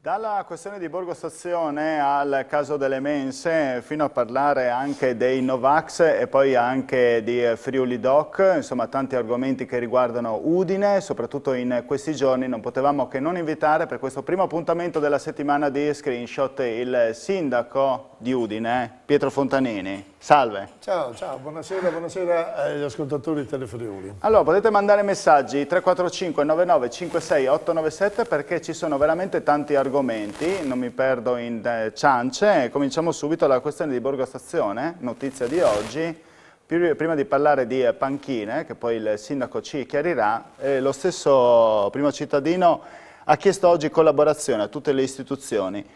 Dalla questione di Borgo Stazione al caso delle mense, fino a parlare anche dei Novax e poi anche di Friuli Doc, insomma tanti argomenti che riguardano Udine, soprattutto in questi giorni non potevamo che non invitare per questo primo appuntamento della settimana di Screenshot il sindaco di Udine, Pietro Fontanini. Salve. Ciao, buonasera agli ascoltatori di Telefriuli. Allora, potete mandare messaggi 345 99 56 897 perché ci sono veramente tanti argomenti, non mi perdo in ciance. Cominciamo subito dalla questione di Borgo Stazione, notizia di oggi. Prima di parlare di panchine, che poi il sindaco ci chiarirà, lo stesso primo cittadino ha chiesto oggi collaborazione a tutte le istituzioni.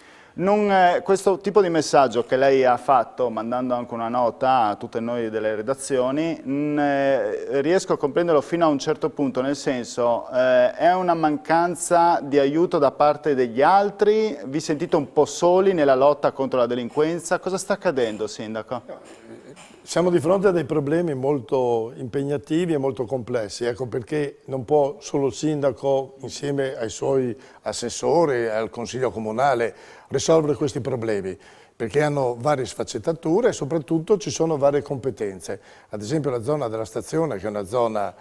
Questo tipo di messaggio che lei ha fatto, mandando anche una nota a tutte noi delle redazioni, riesco a comprenderlo fino a un certo punto, nel senso, è una mancanza di aiuto da parte degli altri? Vi sentite un po' soli nella lotta contro la delinquenza? Cosa sta accadendo, sindaco? Siamo di fronte a dei problemi molto impegnativi e molto complessi, ecco perché non può solo il sindaco, insieme ai suoi assessori, al consiglio comunale, risolvere questi problemi, perché hanno varie sfaccettature e soprattutto ci sono varie competenze. Ad esempio la zona della stazione, che è una zona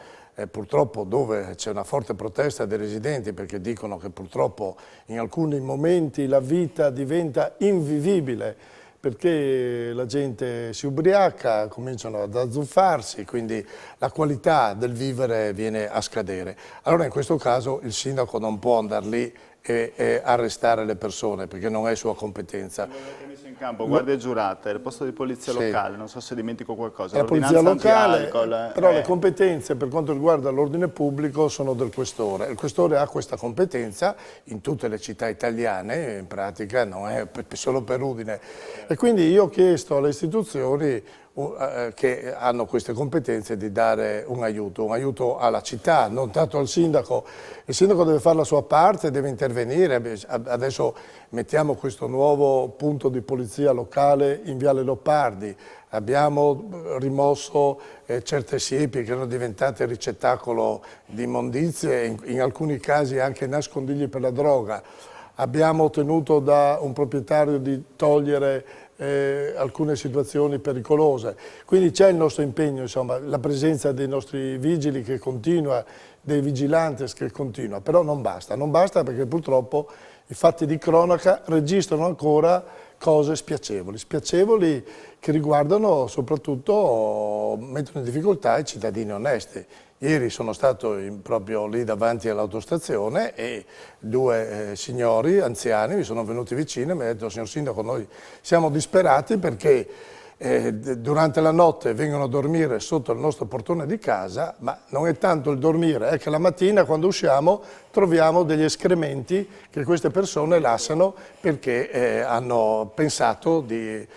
purtroppo dove c'è una forte protesta dei residenti, perché dicono che purtroppo in alcuni momenti la vita diventa invivibile, perché la gente si ubriaca, cominciano ad azzuffarsi, quindi la qualità del vivere viene a scadere. Allora in questo caso il sindaco non può andare lì e arrestare le persone, perché non è sua competenza. Messo in campo guardie giurate, il posto di polizia locale, non so se dimentico qualcosa. La polizia locale, però le competenze per quanto riguarda l'ordine pubblico sono del questore. Il questore ha questa competenza in tutte le città italiane, in pratica non è solo per Udine. E quindi io ho chiesto alle istituzioni che hanno queste competenze di dare un aiuto alla città, non tanto al sindaco. Il sindaco deve fare la sua parte, deve intervenire. Adesso mettiamo questo nuovo punto di polizia locale in Viale Leopardi, abbiamo rimosso certe siepi che erano diventate ricettacolo di immondizie e in alcuni casi anche nascondigli per la droga. Abbiamo ottenuto da un proprietario di togliere alcune situazioni pericolose. Quindi c'è il nostro impegno, insomma, la presenza dei nostri vigili che continua, dei vigilantes che continua, però non basta perché purtroppo i fatti di cronaca registrano ancora cose spiacevoli che riguardano soprattutto, mettono in difficoltà i cittadini onesti. Ieri sono stato proprio lì davanti all'autostazione e due signori anziani mi sono venuti vicino e mi hanno detto: signor sindaco, noi siamo disperati perché durante la notte vengono a dormire sotto il nostro portone di casa, ma non è tanto il dormire, è che la mattina quando usciamo troviamo degli escrementi che queste persone lasciano perché hanno pensato di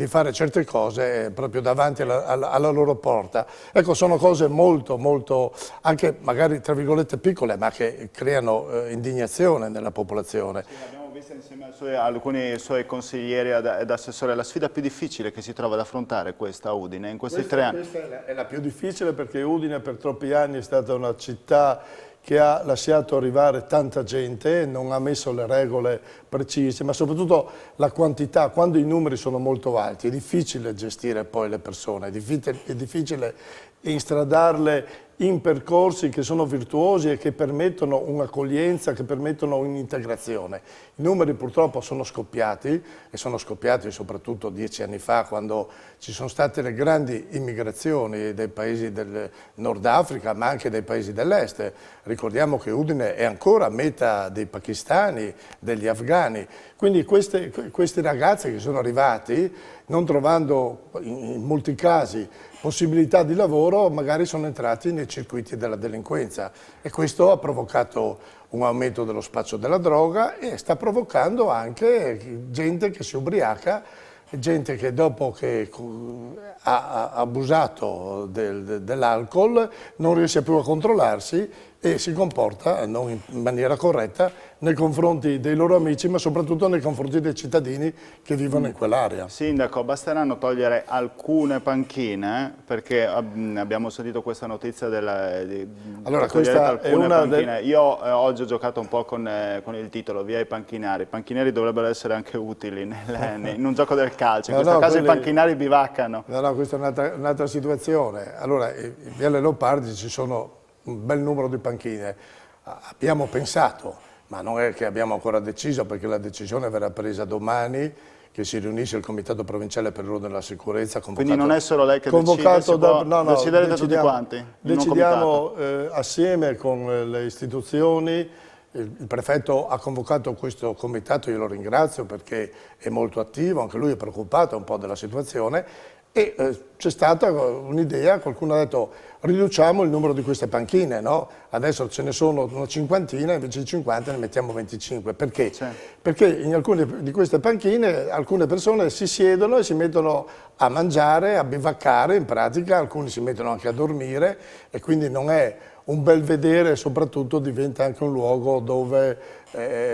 fare certe cose proprio davanti alla loro porta. Ecco, sono cose molto, anche magari tra virgolette piccole, ma che creano indignazione nella popolazione. Sì, l'abbiamo vista insieme a alcuni suoi consiglieri ed assessori. La sfida più difficile che si trova ad affrontare questa Udine in questi 3 anni? Questa è la più difficile perché Udine per troppi anni è stata una città che ha lasciato arrivare tanta gente, non ha messo le regole precise, ma soprattutto la quantità, quando i numeri sono molto alti, è difficile gestire poi le persone, è difficile instradarle in percorsi che sono virtuosi e che permettono un'accoglienza, che permettono un'integrazione. I numeri purtroppo sono scoppiati e sono scoppiati soprattutto 10 anni fa quando ci sono state le grandi immigrazioni dei paesi del Nord Africa ma anche dei paesi dell'Est. Ricordiamo che Udine è ancora meta dei pakistani, degli afghani, quindi questi ragazzi che sono arrivati non trovando in molti casi possibilità di lavoro magari sono entrati nei circuiti della delinquenza e questo ha provocato un aumento dello spaccio della droga e sta provocando anche gente che si ubriaca, gente che dopo che ha abusato dell'alcol non riesce più a controllarsi e si comporta non in maniera corretta nei confronti dei loro amici, ma soprattutto nei confronti dei cittadini che vivono in quell'area. Sindaco, basteranno togliere alcune panchine, perché abbiamo sentito questa notizia allora, questa è una panchine. Io oggi ho giocato un po' con il titolo, via i panchinari. I panchinari dovrebbero essere anche utili in un gioco del calcio, in questo caso i panchinari bivaccano. No, questa è un'altra situazione. Allora, in Viale Leopardi ci sono un bel numero di panchine. Abbiamo pensato, ma non è che abbiamo ancora deciso, perché la decisione verrà presa domani, che si riunisce il Comitato Provinciale per l'Ordine e la Sicurezza. Quindi non è solo lei che decide, deciderete tutti quanti? Decidiamo assieme con le istituzioni. Il prefetto ha convocato questo comitato, io lo ringrazio perché è molto attivo, anche lui è preoccupato un po' della situazione. E c'è stata un'idea, qualcuno ha detto riduciamo il numero di queste panchine, no? Adesso ce ne sono una cinquantina, invece di 50 ne mettiamo 25. Perché? Perché in alcune di queste panchine alcune persone si siedono e si mettono a mangiare, a bivaccare in pratica, alcuni si mettono anche a dormire e quindi non è un bel vedere e soprattutto diventa anche un luogo dove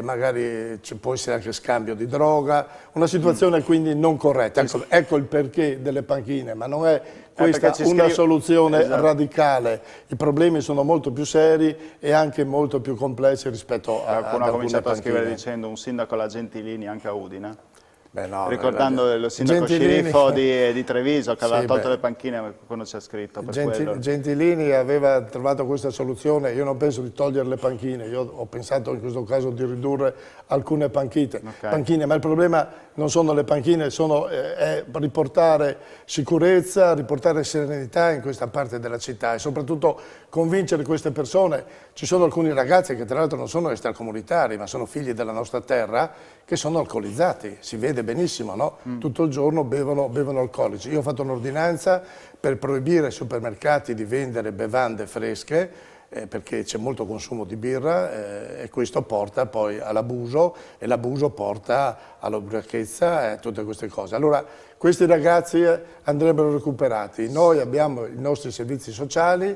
magari ci può essere anche scambio di droga, una situazione quindi non corretta. Ecco il perché delle panchine, ma non è questa una soluzione radicale. I problemi sono molto più seri e anche molto più complessi rispetto a qualcuno ha cominciato a scrivere dicendo un sindaco alla Gentilini anche a Udine. Beh, no, ricordando lo sindaco sceriffo di Treviso che aveva tolto le panchine, quando c'è scritto per Gentilini aveva trovato questa soluzione. Io non penso di togliere le panchine, io ho pensato in questo caso di ridurre alcune panchine, ma il problema non sono le panchine, è riportare sicurezza, riportare serenità in questa parte della città e soprattutto convincere queste persone. Ci sono alcuni ragazzi che tra l'altro non sono extracomunitari ma sono figli della nostra terra che sono alcolizzati, si vede benissimo, no? Tutto il giorno bevono alcolici. Io ho fatto un'ordinanza per proibire ai supermercati di vendere bevande fresche perché c'è molto consumo di birra e questo porta poi all'abuso e l'abuso porta all'ubriachezza e tutte queste cose. Allora questi ragazzi andrebbero recuperati. Noi abbiamo i nostri servizi sociali,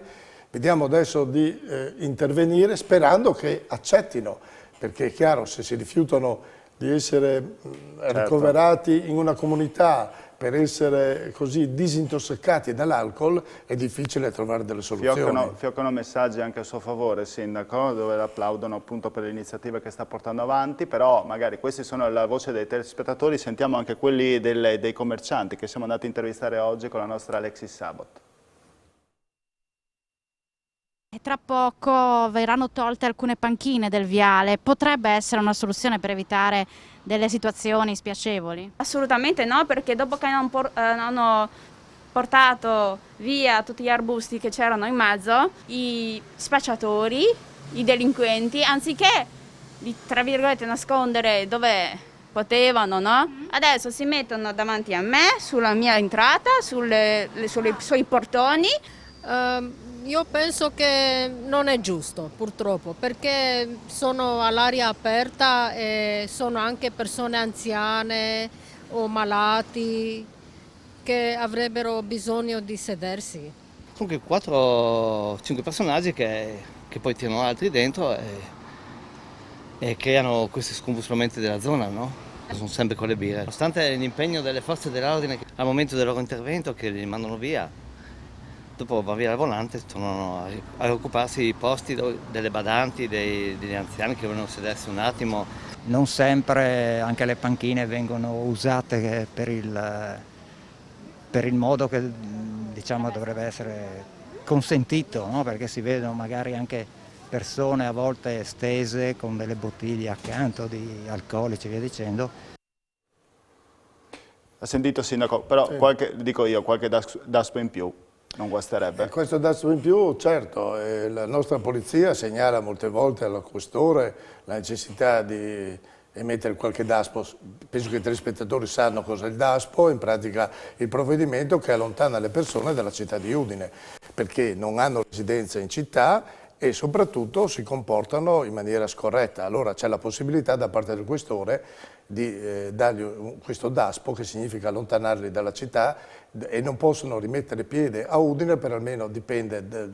vediamo adesso di intervenire sperando che accettino, perché è chiaro se si rifiutano di essere ricoverati in una comunità per essere così disintossicati dall'alcol è difficile trovare delle soluzioni. Fioccano messaggi anche a suo favore, Sindaco, dove l'applaudono appunto per l'iniziativa che sta portando avanti, però magari questi sono la voce dei telespettatori, sentiamo anche quelli dei commercianti che siamo andati a intervistare oggi con la nostra Alexis Sabot. Tra poco verranno tolte alcune panchine del viale, potrebbe essere una soluzione per evitare delle situazioni spiacevoli? Assolutamente no, perché dopo che hanno portato via tutti gli arbusti che c'erano in mezzo, i spacciatori, i delinquenti, anziché di, tra virgolette, nascondere dove potevano, no? Adesso si mettono davanti a me, sulla mia entrata, sui portoni. Io penso che non è giusto, purtroppo, perché sono all'aria aperta e sono anche persone anziane o malati che avrebbero bisogno di sedersi. Comunque 4-5 personaggi che poi tirano altri dentro e creano questi scombussolamenti della zona, no? Sono sempre con le birre. Nonostante l'impegno delle forze dell'ordine al momento del loro intervento che li mandano via, dopo va via il volante, tornano a occuparsi i posti delle badanti, degli anziani che vogliono sedersi un attimo. Non sempre anche le panchine vengono usate per il modo che diciamo dovrebbe essere consentito, no? Perché si vedono magari anche persone a volte stese con delle bottiglie accanto di alcolici e via dicendo. Ha sentito, Sindaco, però sì. Qualche daspo in più non guasterebbe. Questo dato in più, certo, la nostra polizia segnala molte volte al questore la necessità di emettere qualche daspo. Penso che i telespettatori sanno cosa è il daspo, in pratica il provvedimento che allontana le persone dalla città di Udine, perché non hanno residenza in città e soprattutto si comportano in maniera scorretta. Allora c'è la possibilità da parte del questore di dargli questo DASPO, che significa allontanarli dalla città, e non possono rimettere piede a Udine per almeno, dipende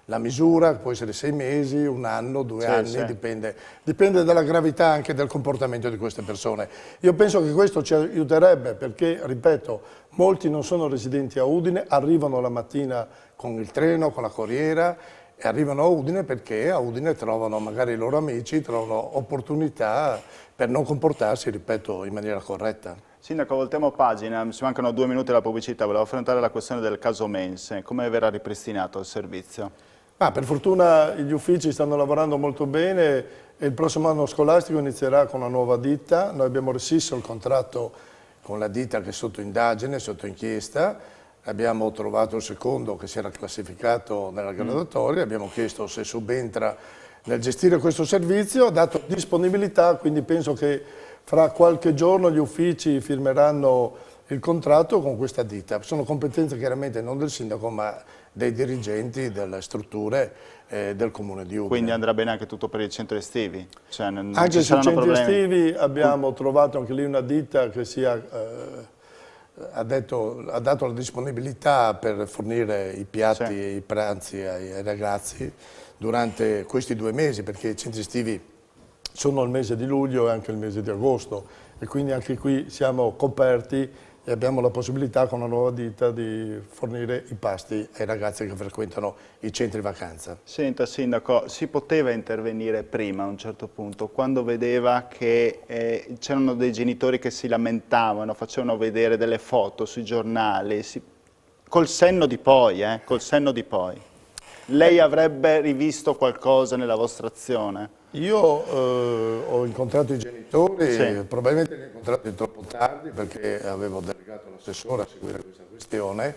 la misura, può essere 6 mesi, 1 anno, 2 anni, dipende dalla gravità anche del comportamento di queste persone. Io penso che questo ci aiuterebbe perché, ripeto, molti non sono residenti a Udine, arrivano la mattina con il treno, con la corriera, e arrivano a Udine perché a Udine trovano magari i loro amici, trovano opportunità per non comportarsi, ripeto, in maniera corretta. Sindaco, voltiamo pagina, ci mancano 2 minuti alla pubblicità, volevo affrontare la questione del caso Mense, come verrà ripristinato il servizio? Per fortuna gli uffici stanno lavorando molto bene e il prossimo anno scolastico inizierà con una nuova ditta. Noi abbiamo rescisso il contratto con la ditta che è sotto indagine, sotto inchiesta. Abbiamo trovato il secondo che si era classificato nella graduatoria, abbiamo chiesto se subentra nel gestire questo servizio, ha dato disponibilità, quindi penso che fra qualche giorno gli uffici firmeranno il contratto con questa ditta. Sono competenze chiaramente non del sindaco ma dei dirigenti delle strutture del comune di Udine. Quindi andrà bene anche tutto per i centri estivi? Cioè, non anche sui centri problemi estivi abbiamo trovato anche lì una ditta che ha dato la disponibilità per fornire i piatti e i pranzi ai ragazzi durante questi 2 mesi, perché i centri estivi sono il mese di luglio e anche il mese di agosto e quindi anche qui siamo coperti e abbiamo la possibilità con una nuova ditta di fornire i pasti ai ragazzi che frequentano i centri vacanza. Senta Sindaco, si poteva intervenire prima a un certo punto, quando vedeva che c'erano dei genitori che si lamentavano, facevano vedere delle foto sui giornali, col senno di poi, col senno di poi. Lei avrebbe rivisto qualcosa nella vostra azione? Io ho incontrato i genitori, probabilmente li ho incontrati troppo tardi perché avevo delegato l'assessore a seguire questa questione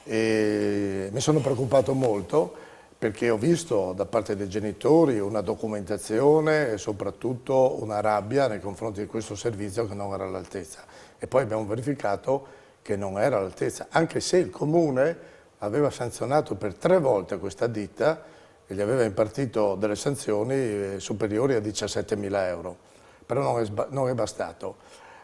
e mi sono preoccupato molto perché ho visto da parte dei genitori una documentazione e soprattutto una rabbia nei confronti di questo servizio che non era all'altezza. E poi abbiamo verificato che non era all'altezza, anche se il Comune aveva sanzionato per 3 volte questa ditta e gli aveva impartito delle sanzioni superiori a 17.000 euro, però non è bastato.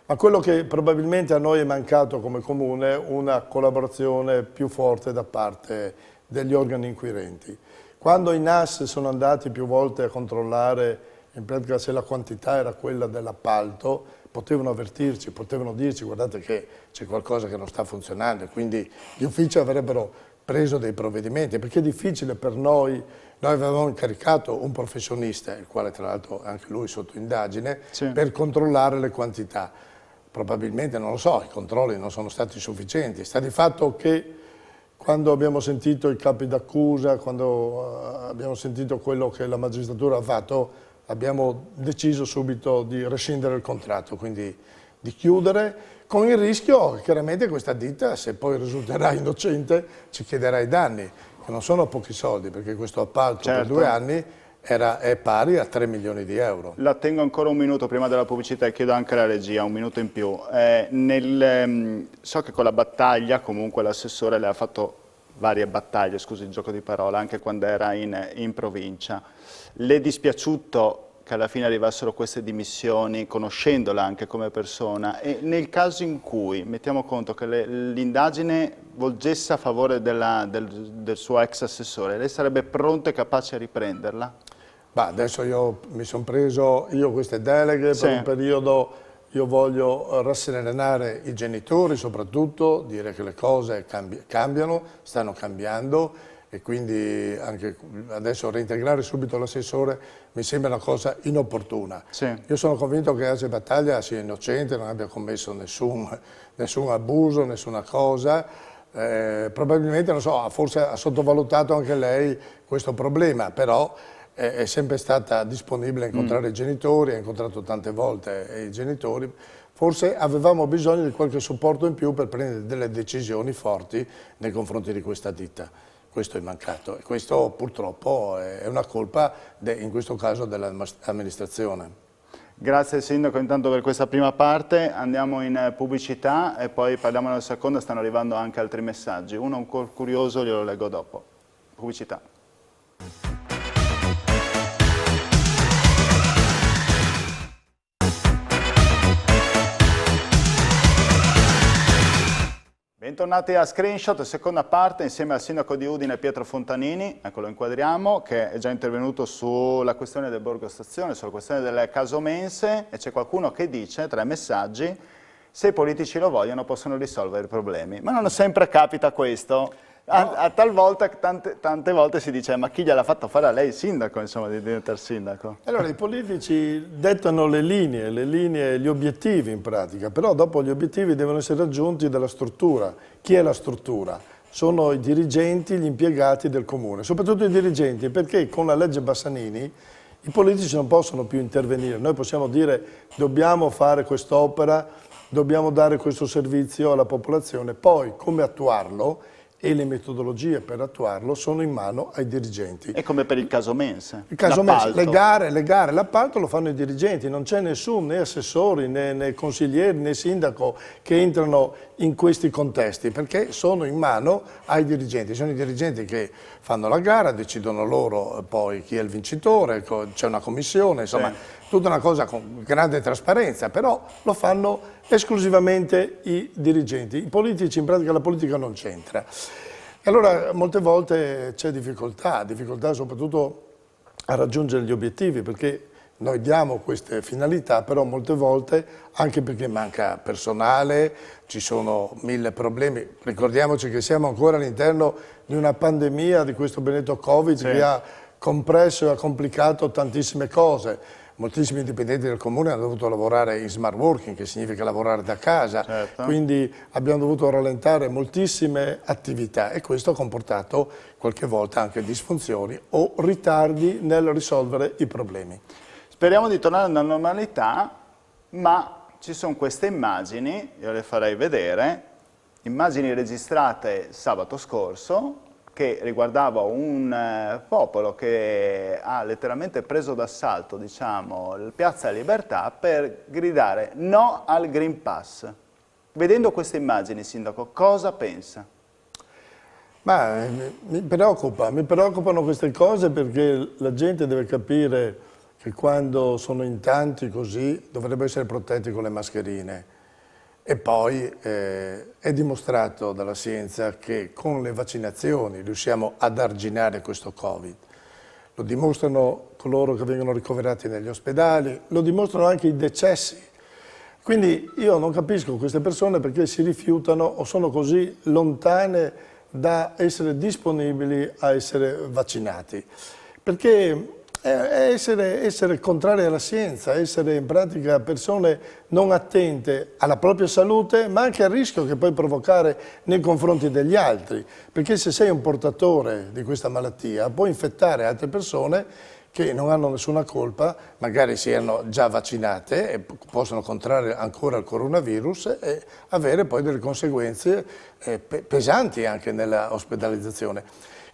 Ma quello che probabilmente a noi è mancato come Comune è una collaborazione più forte da parte degli organi inquirenti. Quando i NAS sono andati più volte a controllare in pratica se la quantità era quella dell'appalto, potevano avvertirci, potevano dirci guardate che c'è qualcosa che non sta funzionando e quindi gli uffici avrebbero preso dei provvedimenti, perché è difficile per noi avevamo incaricato un professionista, il quale tra l'altro anche lui sotto indagine, per controllare le quantità. Probabilmente, non lo so, i controlli non sono stati sufficienti. Sta di fatto che quando abbiamo sentito i capi d'accusa, quando abbiamo sentito quello che la magistratura ha fatto, abbiamo deciso subito di rescindere il contratto, quindi di chiudere, con il rischio che chiaramente questa ditta, se poi risulterà innocente, ci chiederà i danni, che non sono pochi soldi, perché questo appalto per 2 anni è pari a 3 milioni di euro. La tengo ancora un minuto prima della pubblicità e chiedo anche alla regia, un minuto in più. So che con la battaglia, comunque l'assessore le ha fatto varie battaglie, scusi il gioco di parola, anche quando era in provincia. Le è dispiaciuto che alla fine arrivassero queste dimissioni, conoscendola anche come persona, e nel caso in cui, mettiamo conto che l'indagine volgesse a favore del suo ex assessore, lei sarebbe pronto e capace a riprenderla? Adesso io mi sono preso queste deleghe per un periodo, io voglio rasserenare i genitori soprattutto, dire che le cose cambiano, stanno cambiando, e quindi anche adesso reintegrare subito l'assessore mi sembra una cosa inopportuna. Io sono convinto che Ace Battaglia sia innocente, non abbia commesso nessun abuso, nessuna cosa, probabilmente, non so, forse ha sottovalutato anche lei questo problema, però è sempre stata disponibile a incontrare i genitori, ha incontrato tante volte i genitori. Forse avevamo bisogno di qualche supporto in più per prendere delle decisioni forti nei confronti di questa ditta. Questo è mancato e questo purtroppo è una colpa, in questo caso, dell'amministrazione. Grazie Sindaco intanto per questa prima parte, andiamo in pubblicità e poi parliamo nella seconda, stanno arrivando anche altri messaggi. Uno curioso glielo leggo dopo. Pubblicità. Bentornati a Screenshot, seconda parte, insieme al sindaco di Udine Pietro Fontanini, ecco lo inquadriamo, che è già intervenuto sulla questione del Borgo Stazione, sulla questione delle casomense, e c'è qualcuno che dice, tra i messaggi, se i politici lo vogliono possono risolvere i problemi. Ma non sempre capita questo. Talvolta, tante volte si dice, ma chi gliel'ha fatto fare a lei il sindaco, insomma, di diventare sindaco? Allora, i politici dettano le linee, gli obiettivi in pratica, però dopo gli obiettivi devono essere raggiunti dalla struttura. Chi è la struttura? Sono i dirigenti, gli impiegati del comune, soprattutto i dirigenti, perché con la legge Bassanini i politici non possono più intervenire. Noi possiamo dire dobbiamo fare quest'opera, dobbiamo dare questo servizio alla popolazione, poi come attuarlo e le metodologie per attuarlo sono in mano ai dirigenti. È come per il casomense. Il casomense, le gare, l'appalto lo fanno i dirigenti, non c'è nessuno, né assessori, né consiglieri, né sindaco che entrano in questi contesti, perché sono in mano ai dirigenti. Sono i dirigenti che fanno la gara, decidono loro poi chi è il vincitore, c'è una commissione, insomma, tutta una cosa con grande trasparenza, però lo fanno esclusivamente i dirigenti. I politici, in pratica la politica non c'entra. E allora molte volte c'è difficoltà soprattutto a raggiungere gli obiettivi, perché noi diamo queste finalità, però molte volte, anche perché manca personale, ci sono 1000 problemi. Ricordiamoci che siamo ancora all'interno di una pandemia, di questo benedetto Covid, che ha compresso e ha complicato tantissime cose. Moltissimi dipendenti del comune hanno dovuto lavorare in smart working, che significa lavorare da casa, quindi abbiamo dovuto rallentare moltissime attività e questo ha comportato qualche volta anche disfunzioni o ritardi nel risolvere i problemi. Speriamo di tornare alla normalità, ma ci sono queste immagini, io le farei vedere, immagini registrate sabato scorso, che riguardava un popolo che ha letteralmente preso d'assalto, diciamo, Piazza Libertà per gridare no al Green Pass. Vedendo queste immagini, sindaco, cosa pensa? Ma mi preoccupano queste cose perché la gente deve capire che quando sono in tanti così dovrebbero essere protetti con le mascherine. E poi è dimostrato dalla scienza che con le vaccinazioni riusciamo ad arginare questo Covid. Lo dimostrano coloro che vengono ricoverati negli ospedali, lo dimostrano anche i decessi. Quindi io non capisco queste persone perché si rifiutano o sono così lontane da essere disponibili a essere vaccinati. Perché essere contrari alla scienza, essere in pratica persone non attente alla propria salute, ma anche al rischio che puoi provocare nei confronti degli altri, perché se sei un portatore di questa malattia puoi infettare altre persone che non hanno nessuna colpa, magari siano già vaccinate e possono contrarre ancora il coronavirus e avere poi delle conseguenze pesanti anche nella ospedalizzazione.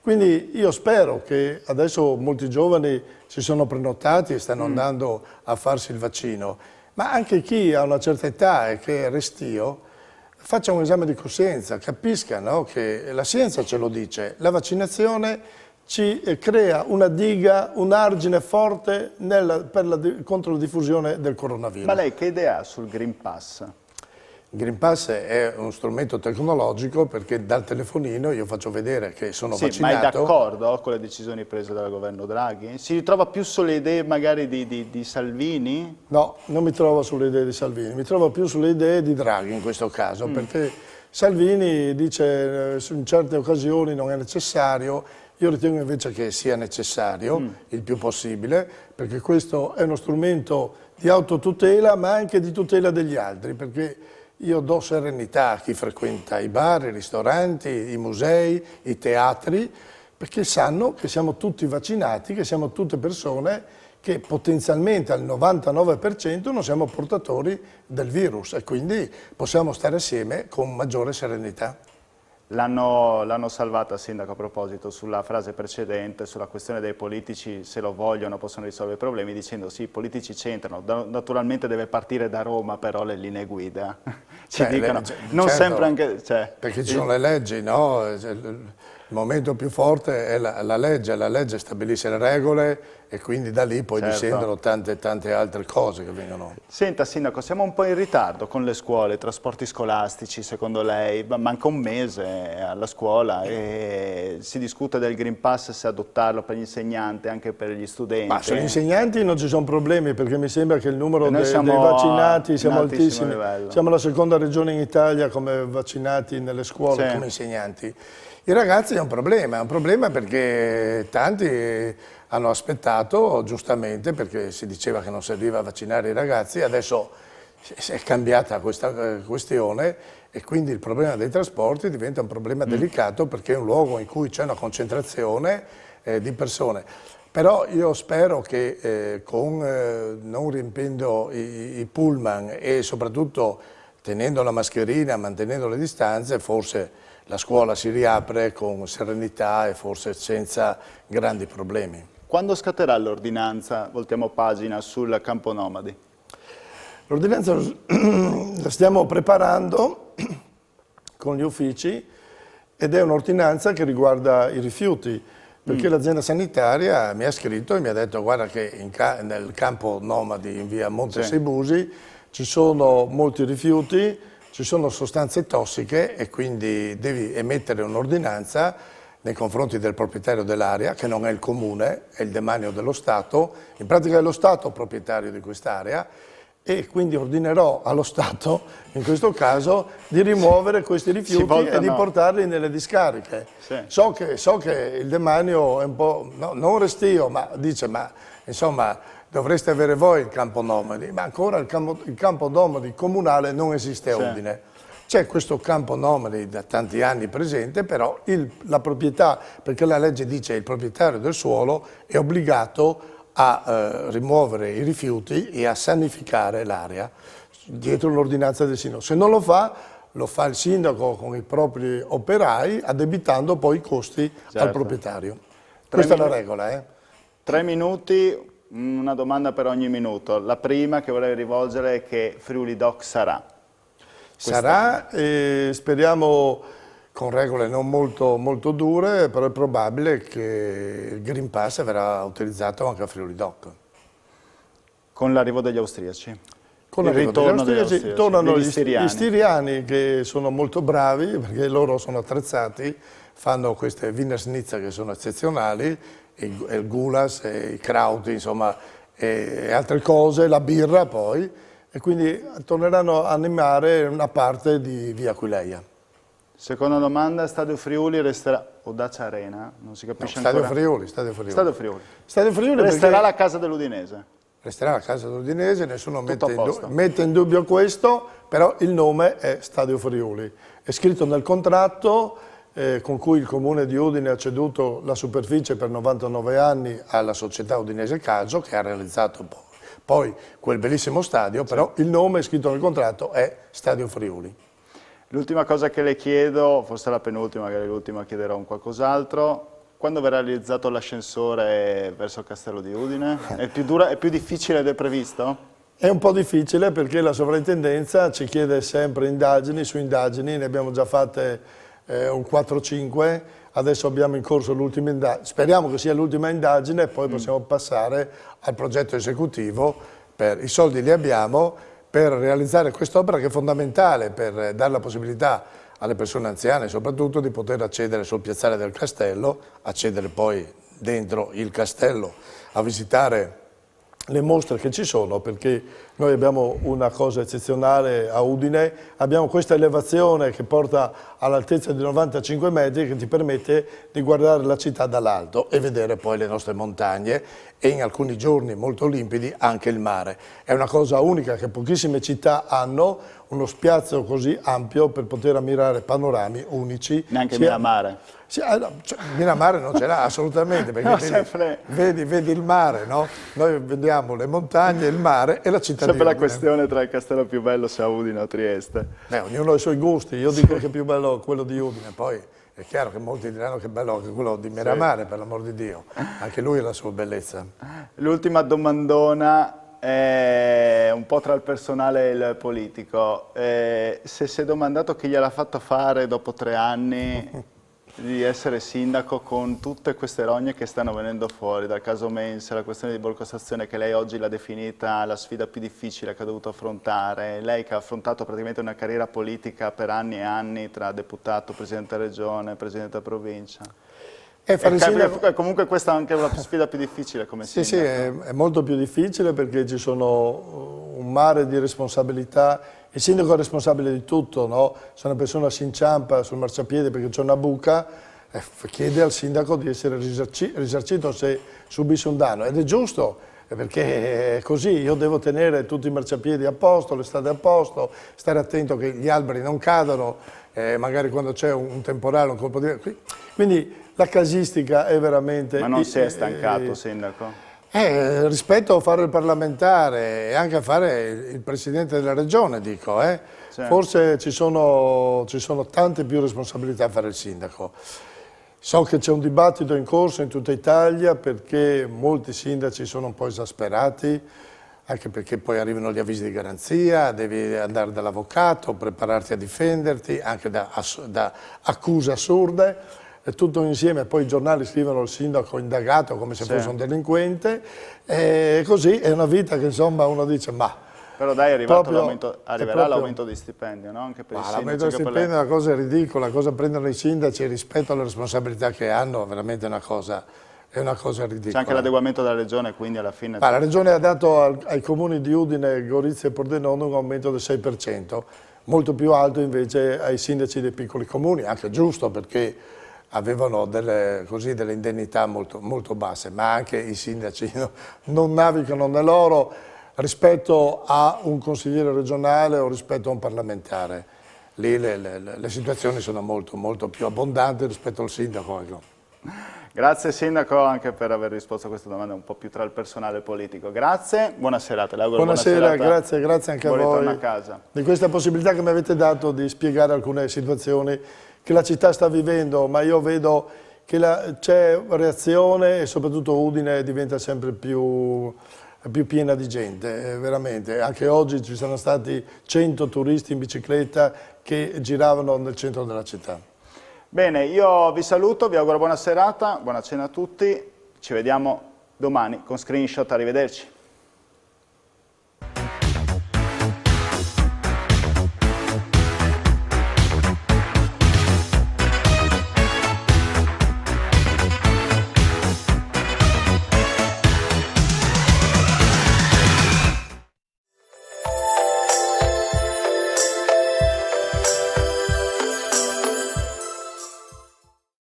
Quindi io spero che adesso molti giovani si sono prenotati e stanno andando a farsi il vaccino, ma anche chi ha una certa età e che è restio, faccia un esame di coscienza, capisca, no, che la scienza ce lo dice, la vaccinazione ci crea una diga, un argine forte contro la diffusione del coronavirus. Ma lei che idea ha sul Green Pass? Il Green Pass è uno strumento tecnologico perché dal telefonino io faccio vedere che sono vaccinato. Ma è d'accordo con le decisioni prese dal governo Draghi? Si ritrova più sulle idee magari di Salvini? No, non mi trovo sulle idee di Salvini, mi trovo più sulle idee di Draghi in questo caso, perché Salvini dice in certe occasioni non è necessario, io ritengo invece che sia necessario il più possibile, perché questo è uno strumento di autotutela ma anche di tutela degli altri, perché io do serenità a chi frequenta i bar, i ristoranti, i musei, i teatri, perché sanno che siamo tutti vaccinati, che siamo tutte persone che potenzialmente al 99% non siamo portatori del virus e quindi possiamo stare assieme con maggiore serenità. L'hanno salvata, sindaco, a proposito, sulla frase precedente, sulla questione dei politici, se lo vogliono possono risolvere i problemi, dicendo sì, i politici c'entrano, naturalmente deve partire da Roma però le linee guida, ci dicono, non certo, sempre anche... perché ci sono le leggi, no? Il momento più forte è la legge stabilisce le regole e quindi da lì poi discendono tante altre cose che vengono. Senta Sindaco, siamo un po' in ritardo con le scuole, i trasporti scolastici, secondo lei? Manca un mese alla scuola e si discute del Green Pass, se adottarlo per gli insegnanti, anche per gli studenti. Ma sugli insegnanti non ci sono problemi, perché mi sembra che il numero dei vaccinati siamo altissimi. Siamo la seconda regione in Italia come vaccinati nelle scuole, come insegnanti. I ragazzi è un problema perché tanti hanno aspettato, giustamente, perché si diceva che non serviva vaccinare i ragazzi, adesso è cambiata questa questione e quindi il problema dei trasporti diventa un problema delicato, perché è un luogo in cui c'è una concentrazione di persone. Però io spero che non riempiendo i pullman e soprattutto tenendo la mascherina, mantenendo le distanze, forse la scuola si riapre con serenità e forse senza grandi problemi. Quando scatterà l'ordinanza, voltiamo pagina, sul campo nomadi? L'ordinanza la stiamo preparando con gli uffici ed è un'ordinanza che riguarda i rifiuti, perché l'azienda sanitaria mi ha scritto e mi ha detto: guarda che nel campo nomadi in via Monte Seibusi ci sono molti rifiuti, ci sono sostanze tossiche e quindi devi emettere un'ordinanza nei confronti del proprietario dell'area, che non è il comune, è il demanio dello Stato. In pratica è lo Stato proprietario di quest'area e quindi ordinerò allo Stato, in questo caso, di rimuovere questi rifiuti e di portarli nelle discariche. So che il demanio è un po', non restio, ma dice, ma insomma, dovreste avere voi il campo nomadi, ma ancora il campo nomadi comunale non esiste a Udine. C'è questo campo nomadi da tanti anni presente, però la proprietà, perché la legge dice che il proprietario del suolo è obbligato a rimuovere i rifiuti e a sanificare l'area dietro l'ordinanza del sindaco. Se non lo fa il sindaco con i propri operai, addebitando poi i costi al proprietario. Questa è la regola. 3 minuti, una domanda per ogni minuto. La prima che vorrei rivolgere è che Friuli Doc sarà. Sarà, e speriamo con regole non molto dure, però è probabile che il Green Pass verrà utilizzato anche a Friuli Doc. Con l'arrivo degli austriaci? Con il ritorno degli austriaci. Tornano gli stiriani, che sono molto bravi, perché loro sono attrezzati, fanno queste Wiener Schnitzel che sono eccezionali, il gulas, i krauti, insomma, e altre cose, la birra poi, e quindi torneranno a animare una parte di via Aquileia. Seconda domanda, Stadio Friuli resterà, o Dacia Arena, non si capisce ancora. Stadio Friuli. Resterà perché la casa dell'Udinese. Resterà la casa dell'Udinese, nessuno mette in dubbio questo, però il nome è Stadio Friuli. È scritto nel contratto con cui il comune di Udine ha ceduto la superficie per 99 anni alla società Udinese Calcio, che ha realizzato poi quel bellissimo stadio, però il nome scritto nel contratto è Stadio Friuli. L'ultima cosa che le chiedo, forse la penultima, magari l'ultima chiederò un qualcos'altro, quando verrà realizzato l'ascensore verso il Castello di Udine? È più difficile del previsto? È un po' difficile perché la sovrintendenza ci chiede sempre indagini su indagini, ne abbiamo già fatte un 4-5, adesso abbiamo in corso l'ultima indagine, speriamo che sia l'ultima indagine e poi possiamo passare al progetto esecutivo, i soldi li abbiamo per realizzare quest'opera che è fondamentale per dare la possibilità alle persone anziane soprattutto di poter accedere sul piazzale del castello, accedere poi dentro il castello a visitare le mostre che ci sono, perché noi abbiamo una cosa eccezionale a Udine, abbiamo questa elevazione che porta all'altezza di 95 metri che ti permette di guardare la città dall'alto e vedere poi le nostre montagne e in alcuni giorni molto limpidi anche il mare. È una cosa unica che pochissime città hanno, uno spiazzo così ampio per poter ammirare panorami unici. Neanche Miramare? Sì, Miramare non ce l'ha assolutamente, perché vedi il mare, no? Noi vediamo le montagne, il mare e la città di Udine. Sempre la questione tra il castello più bello sia Udine o Trieste. Ognuno ha i suoi gusti, io dico che è più bello quello di Udine, poi è chiaro che molti diranno che è bello anche quello di Miramare, per l'amor di Dio, anche lui ha la sua bellezza. L'ultima domandona è un po' tra il personale e il politico. Se si è domandato chi gliel'ha fatto fare dopo 3 anni... di essere sindaco con tutte queste rogne che stanno venendo fuori, dal caso Mense, la questione di Borgo Stazione che lei oggi l'ha definita la sfida più difficile che ha dovuto affrontare, lei che ha affrontato praticamente una carriera politica per anni e anni tra deputato, presidente regione, presidente provincia. Comunque questa è anche una sfida più difficile come sindaco. Sì, è molto più difficile perché ci sono un mare di responsabilità. Il sindaco è responsabile di tutto, no? Se una persona si inciampa sul marciapiede perché c'è una buca, chiede al sindaco di essere risarcito se subisce un danno. Ed è giusto, perché è così, io devo tenere tutti i marciapiedi a posto, le strade a posto, stare attento che gli alberi non cadano, magari quando c'è un temporale, un colpo di... Quindi la casistica è veramente... Ma non si è stancato, sindaco? Rispetto a fare il parlamentare e anche a fare il presidente della regione, dico, Certo. Forse ci sono tante più responsabilità a fare il sindaco. So che c'è un dibattito in corso in tutta Italia perché molti sindaci sono un po' esasperati, anche perché poi arrivano gli avvisi di garanzia, devi andare dall'avvocato, prepararti a difenderti, anche da accuse assurde. E tutto insieme, poi i giornali scrivono il sindaco indagato come se fosse un delinquente, e così è una vita che insomma uno dice ma... Però dai, arriverà l'aumento di stipendio, no? Anche per i sindaci. L'aumento di stipendio è una cosa ridicola, cosa prendono i sindaci rispetto alle responsabilità che hanno, è veramente una cosa ridicola. C'è anche l'adeguamento della regione, quindi alla fine... La regione ha dato ai comuni di Udine, Gorizia e Pordenone un aumento del 6%, molto più alto invece ai sindaci dei piccoli comuni, anche giusto perché avevano delle indennità molto, molto basse, ma anche i sindaci non navigano nell'oro rispetto a un consigliere regionale o rispetto a un parlamentare. Lì le situazioni sono molto, molto più abbondanti rispetto al sindaco. Ecco. Grazie sindaco anche per aver risposto a questa domanda un po' più tra il personale politico. Grazie, buona serata. Buonasera, grazie anche a voi. Buon ritorno a casa. Di questa possibilità che mi avete dato di spiegare alcune situazioni che la città sta vivendo, ma io vedo che c'è reazione e soprattutto Udine diventa sempre più piena di gente, veramente. Anche oggi ci sono stati 100 turisti in bicicletta che giravano nel centro della città. Bene, io vi saluto, vi auguro buona serata, buona cena a tutti, ci vediamo domani con Screenshot, arrivederci.